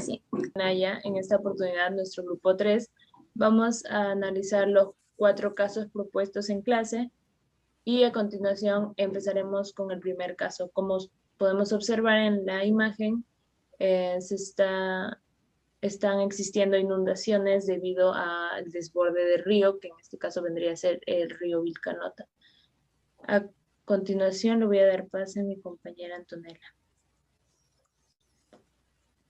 sí. Naya, en esta oportunidad, nuestro grupo 3, vamos a analizar los 4 casos propuestos en clase y a continuación empezaremos con el primer caso. Como podemos observar en la imagen, están existiendo inundaciones debido al desborde del río, que en este caso vendría a ser el río Vilcanota. A continuación le voy a dar paso a mi compañera Antonella.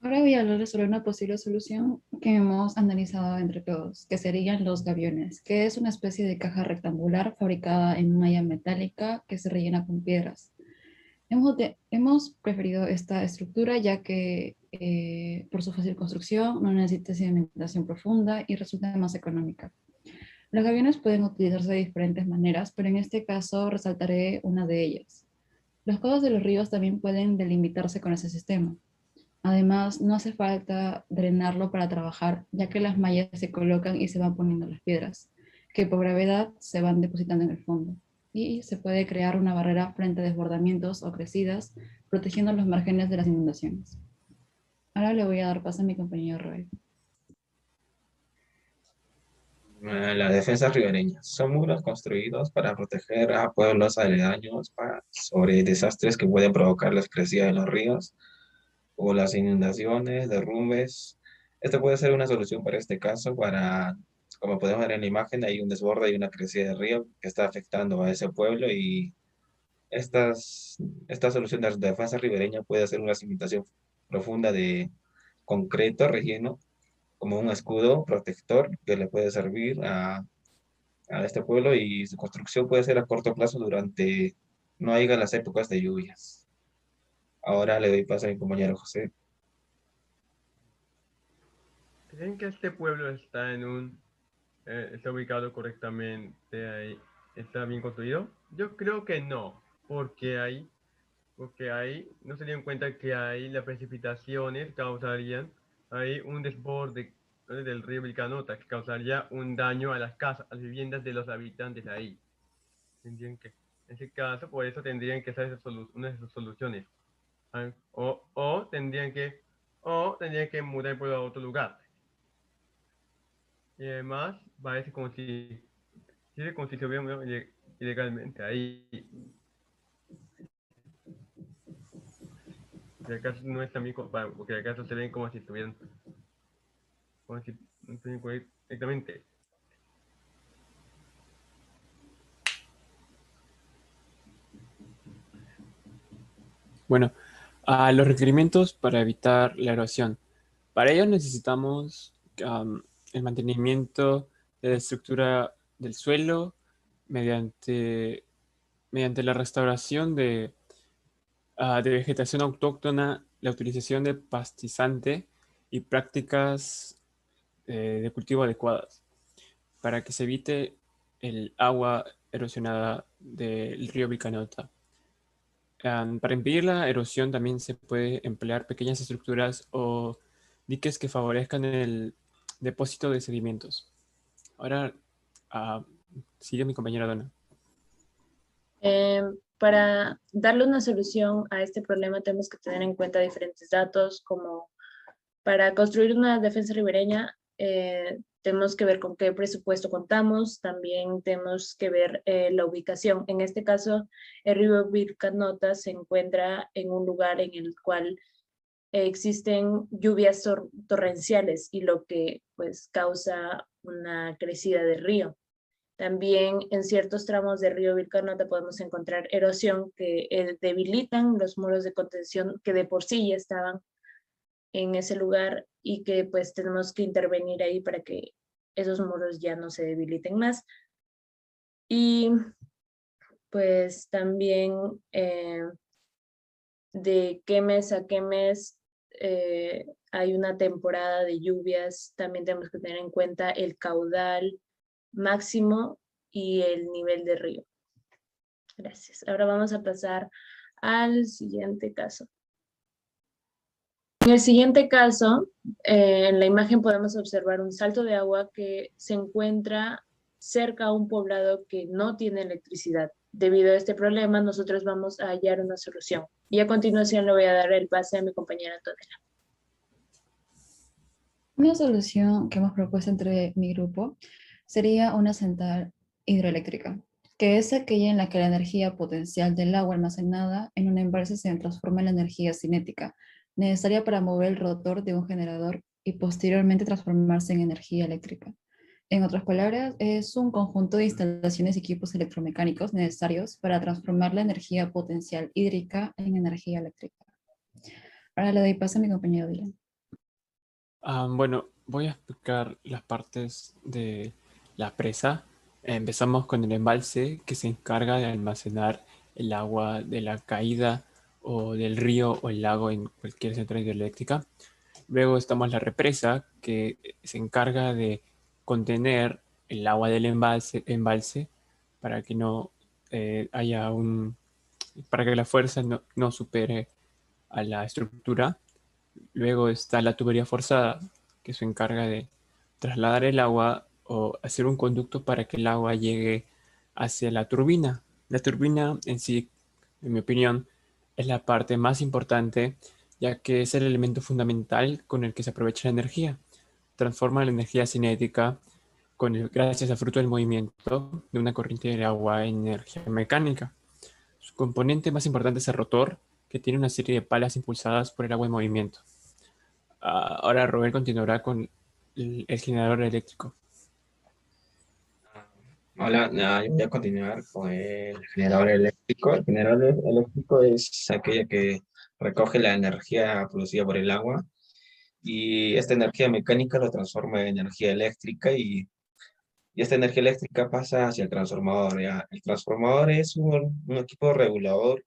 Ahora voy a hablarles sobre una posible solución que hemos analizado entre todos, que serían los gaviones, que es una especie de caja rectangular fabricada en malla metálica que se rellena con piedras. Hemos preferido esta estructura ya que por su fácil construcción no necesita sedimentación profunda y resulta más económica. Los gaviones pueden utilizarse de diferentes maneras, pero en este caso resaltaré una de ellas. Los codos de los ríos también pueden delimitarse con ese sistema. Además, no hace falta drenarlo para trabajar, ya que las mallas se colocan y se van poniendo las piedras, que por gravedad se van depositando en el fondo. Y se puede crear una barrera frente a desbordamientos o crecidas, protegiendo los márgenes de las inundaciones. Ahora le voy a dar paso a mi compañero Roy. Las defensas ribereñas son muros construidos para proteger a pueblos aledaños sobre desastres que pueden provocar la crecida de los ríos o las inundaciones, derrumbes. Esto puede ser una solución para este caso, como podemos ver en la imagen, hay un desborde y una crecida del río que está afectando a ese pueblo y esta solución de defensa ribereña puede ser una cimentación profunda de concreto relleno como un escudo protector que le puede servir a este pueblo y su construcción puede ser a corto plazo no haya las épocas de lluvias. Ahora le doy paso a mi compañero José. ¿Creen que este pueblo está ubicado correctamente ahí? ¿Está bien construido? Yo creo que no, porque ahí no se dieron cuenta que ahí las precipitaciones causarían ahí un desborde del río Vilcanota, que causaría un daño a las casas, a las viviendas de los habitantes ahí. Tendrían que, en ese caso, por eso tendrían que ser una de sus soluciones. O tendrían que mudar el pueblo a otro lugar. Y además, parece como si se hubiera ilegalmente ahí. Y acaso no es también, porque acaso se ven como si estuvieran, como si no estuvieran correctamente. Bueno, los requerimientos para evitar la erosión. Para ello necesitamos el mantenimiento de la estructura del suelo mediante la restauración de vegetación autóctona, la utilización de pastizante y prácticas de cultivo adecuadas para que se evite el agua erosionada del río Vilcanota. Para impedir la erosión también se puede emplear pequeñas estructuras o diques que favorezcan el depósito de sedimentos. Ahora sigue mi compañera Donna. Para darle una solución a este problema tenemos que tener en cuenta diferentes datos, como para construir una defensa ribereña tenemos que ver con qué presupuesto contamos, también tenemos que ver la ubicación. En este caso, el río Vilcanota se encuentra en un lugar en el cual existen lluvias torrenciales y lo que pues causa una crecida del río. También en ciertos tramos del río Vilcanota podemos encontrar erosión que debilitan los muros de contención que de por sí ya estaban en ese lugar y que pues tenemos que intervenir ahí para que esos muros ya no se debiliten más. Y pues también de qué mes a qué mes hay una temporada de lluvias, también tenemos que tener en cuenta el caudal máximo y el nivel de río. Gracias. Ahora vamos a pasar al siguiente caso. En el siguiente caso, en la imagen podemos observar un salto de agua que se encuentra cerca a un poblado que no tiene electricidad. Debido a este problema, nosotros vamos a hallar una solución. Y a continuación le voy a dar el pase a mi compañera Antonella. Una solución que hemos propuesto entre mi grupo sería una central hidroeléctrica, que es aquella en la que la energía potencial del agua almacenada en un embalse se transforma en la energía cinética, necesaria para mover el rotor de un generador y posteriormente transformarse en energía eléctrica. En otras palabras, es un conjunto de instalaciones y equipos electromecánicos necesarios para transformar la energía potencial hídrica en energía eléctrica. Ahora le doy paso a mi compañero Dylan. Bueno, voy a explicar las partes de la presa. Empezamos con el embalse que se encarga de almacenar el agua de la caída o del río o el lago en cualquier central hidroeléctrica. Luego estamos la represa que se encarga de contener el agua del embalse para que no haya para que la fuerza no supere a la estructura. Luego está la tubería forzada, que se encarga de trasladar el agua o hacer un conducto para que el agua llegue hacia la turbina. La turbina en sí, en mi opinión, es la parte más importante, ya que es el elemento fundamental con el que se aprovecha la energía. Transforma la energía cinética gracias al fruto del movimiento de una corriente de agua en energía mecánica. Su componente más importante es el rotor, que tiene una serie de palas impulsadas por el agua en movimiento. Ahora Robert continuará con el generador eléctrico. Hola, yo voy a continuar con el generador eléctrico. El generador eléctrico es aquella que recoge la energía producida por el agua y esta energía mecánica lo transforma en energía eléctrica y esta energía eléctrica pasa hacia el transformador. ¿Ya? El transformador es un equipo regulador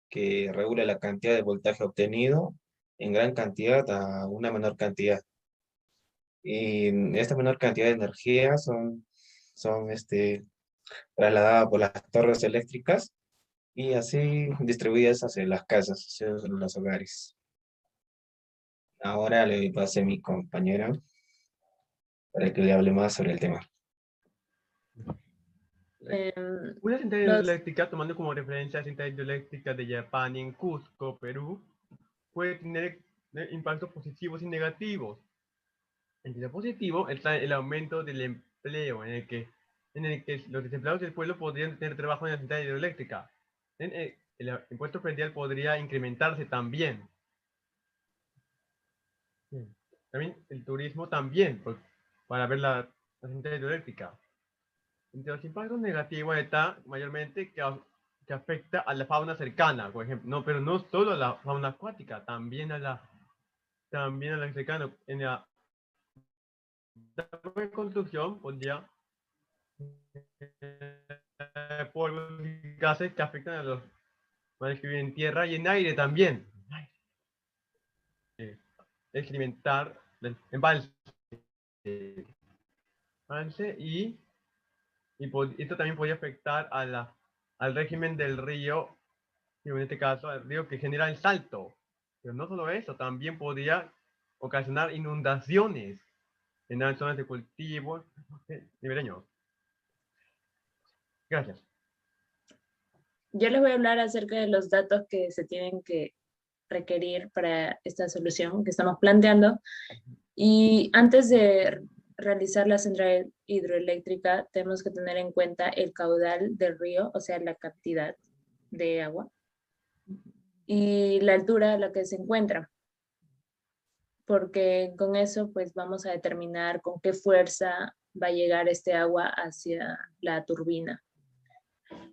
que regula la cantidad de voltaje obtenido en gran cantidad a una menor cantidad. Y esta menor cantidad de energía son trasladadas por las torres eléctricas y así distribuidas hacia las casas, hacia los hogares. Ahora le doy pase a mi compañera para que le hable más sobre el tema. Em, Una central los, hidroeléctrica, tomando como referencia la central hidroeléctrica de Yapán en Cusco, Perú, puede tener impactos positivos y negativos. En el positivo está el aumento del empleo, en el que los desempleados del pueblo podrían tener trabajo en la central hidroeléctrica. El impuesto predial podría incrementarse también. También el turismo también, para ver la central hidroeléctrica. Entre los impactos negativos está mayormente que afecta a la fauna cercana, por ejemplo, pero no solo a la fauna acuática, también a la cercana. En la reconstrucción podría polvos y gases que afectan a los animales que viven en tierra y en aire también. Experimentar el embalse y esto también podría afectar al régimen del río, y en este caso al río que genera el salto. Pero no solo eso, también podría ocasionar inundaciones en las zonas de cultivo ribereños. Gracias. yo les voy a hablar acerca de los datos que se tienen que requerir para esta solución que estamos planteando. Y antes de realizar la central hidroeléctrica, tenemos que tener en cuenta el caudal del río, o sea, la cantidad de agua, y la altura a la que se encuentra, porque con eso pues vamos a determinar con qué fuerza va a llegar este agua hacia la turbina.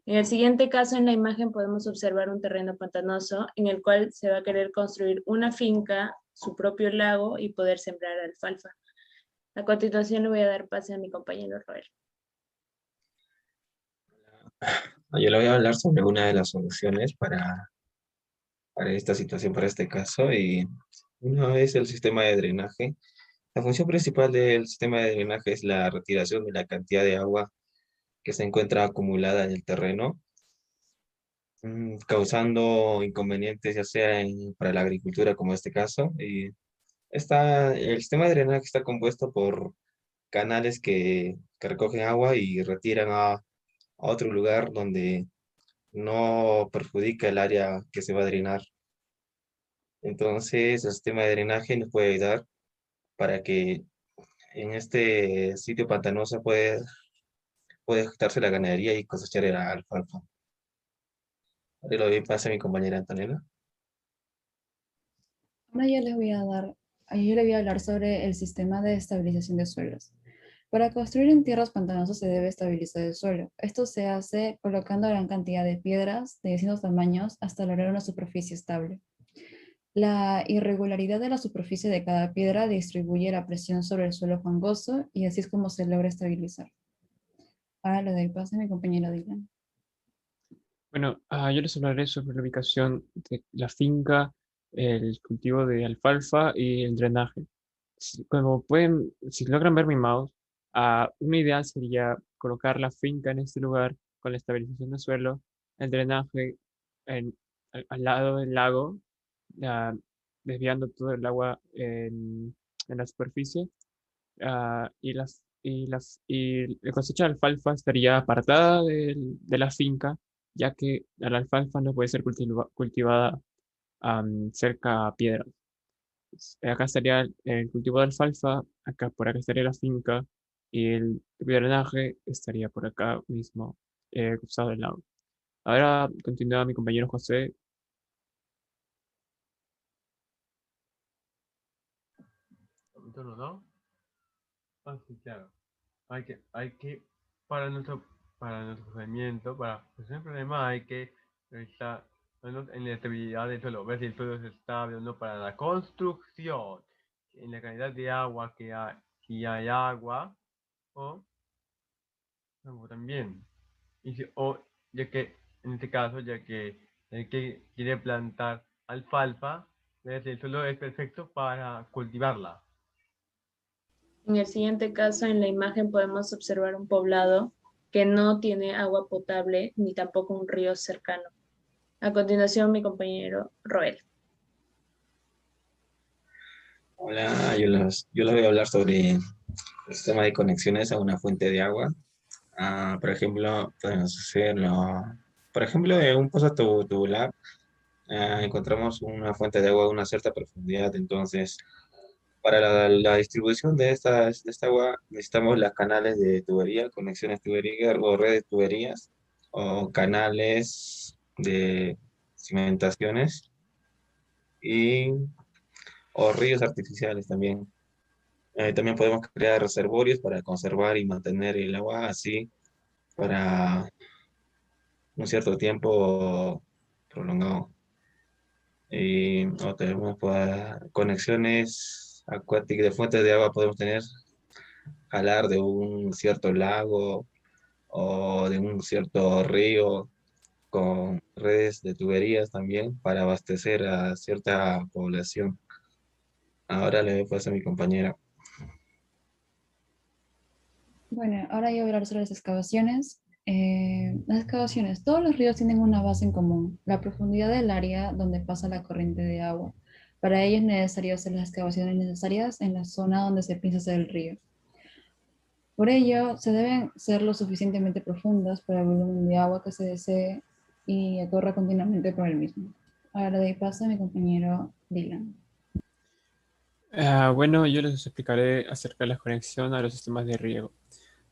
En el siguiente caso, en la imagen podemos observar un terreno pantanoso en el cual se va a querer construir una finca, su propio lago y poder sembrar alfalfa. A continuación le voy a dar pase a mi compañero Robert. Yo le voy a hablar sobre una de las soluciones para esta situación, para este caso, y uno es el sistema de drenaje. La función principal del sistema de drenaje es la retiración de la cantidad de agua que se encuentra acumulada en el terreno, causando inconvenientes ya sea para la agricultura como este caso. Y el sistema de drenaje está compuesto por canales que recogen agua y retiran a otro lugar donde no perjudica el área que se va a drenar. Entonces, el sistema de drenaje nos puede ayudar para que en este sitio pantanoso puede ejecutarse la ganadería y cosechar el alfalfa. Ahora lo doy paso a mi compañera Antonella. Ahora yo le voy a hablar sobre el sistema de estabilización de suelos. Para construir en tierras pantanosas se debe estabilizar el suelo. Esto se hace colocando gran cantidad de piedras de distintos tamaños hasta lograr una superficie estable. La irregularidad de la superficie de cada piedra distribuye la presión sobre el suelo fangoso y así es como se logra estabilizar. Ahora le doy paso a mi compañero Dylan. Bueno, yo les hablaré sobre la ubicación de la finca, el cultivo de alfalfa y el drenaje. Si logran ver mi mouse, una idea sería colocar la finca en este lugar con la estabilización del suelo, el drenaje al lado del lago, ah, desviando todo el agua en la superficie, y la cosecha de alfalfa estaría apartada de la finca, ya que la alfalfa no puede ser cultivada cerca a piedras. Acá estaría el cultivo de alfalfa, por acá estaría la finca y el drenaje estaría por acá mismo, cruzado del lago. Ahora continúa mi compañero José. Mi turno, ¿no? Ah, sí, claro. Hay que, para nuestro procedimiento, para resolver el problema, hay que revisar en la estabilidad del suelo, ver si el suelo es estable o no para la construcción, en la cantidad de agua que hay, si hay agua, o también, ya que, en este caso, ya que el que quiere plantar alfalfa, ver si el suelo es perfecto para cultivarla. En el siguiente caso, en la imagen podemos observar un poblado que no tiene agua potable ni tampoco un río cercano. A continuación, mi compañero Roel. Hola, yo les voy a hablar sobre el sistema de conexiones a una fuente de agua. Por ejemplo, podemos hacerlo, por ejemplo, en un pozo tubular, encontramos una fuente de agua a una cierta profundidad. Entonces, para la distribución de esta agua, necesitamos las canales de tubería, conexiones tubería o redes tuberías, o canales de cimentaciones y, o ríos artificiales también. También podemos crear reservorios para conservar y mantener el agua así para un cierto tiempo prolongado. Y o tenemos conexiones acuáticas de fuentes de agua, podemos tener jalar de un cierto lago o de un cierto río con redes de tuberías también para abastecer a cierta población. Ahora le doy paso a mi compañera. Bueno, ahora yo voy a hablar sobre las excavaciones. Las excavaciones, todos los ríos tienen una base en común, la profundidad del área donde pasa la corriente de agua. Para ello es necesario hacer las excavaciones necesarias en la zona donde se piensa hacer el río. Por ello, se deben ser lo suficientemente profundas para el volumen de agua que se desee y que corra continuamente por el mismo. Ahora doy paso a mi compañero Dylan. Bueno, yo les explicaré acerca de la conexión a los sistemas de riego.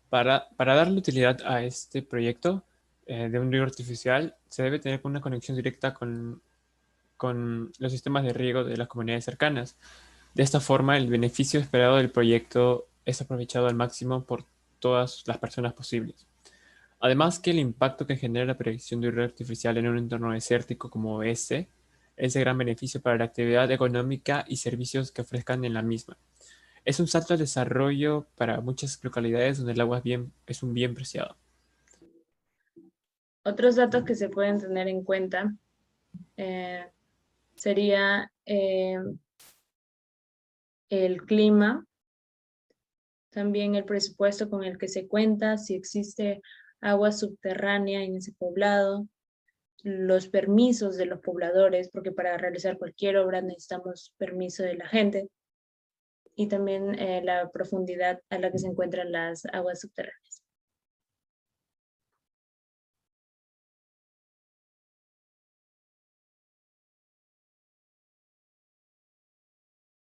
Para darle utilidad a este proyecto de un riego artificial, se debe tener una conexión directa con los sistemas de riego de las comunidades cercanas. De esta forma, el beneficio esperado del proyecto es aprovechado al máximo por todas las personas posibles. Además que el impacto que genera la proyección de un riego artificial en un entorno desértico como este es de gran beneficio para la actividad económica y servicios que ofrezcan en la misma. Es un salto al desarrollo para muchas localidades donde el agua es un bien preciado. Otros datos que se pueden tener en cuenta sería el clima, también el presupuesto con el que se cuenta, si existe agua subterránea en ese poblado, los permisos de los pobladores, porque para realizar cualquier obra necesitamos permiso de la gente, y también la profundidad a la que se encuentran las aguas subterráneas.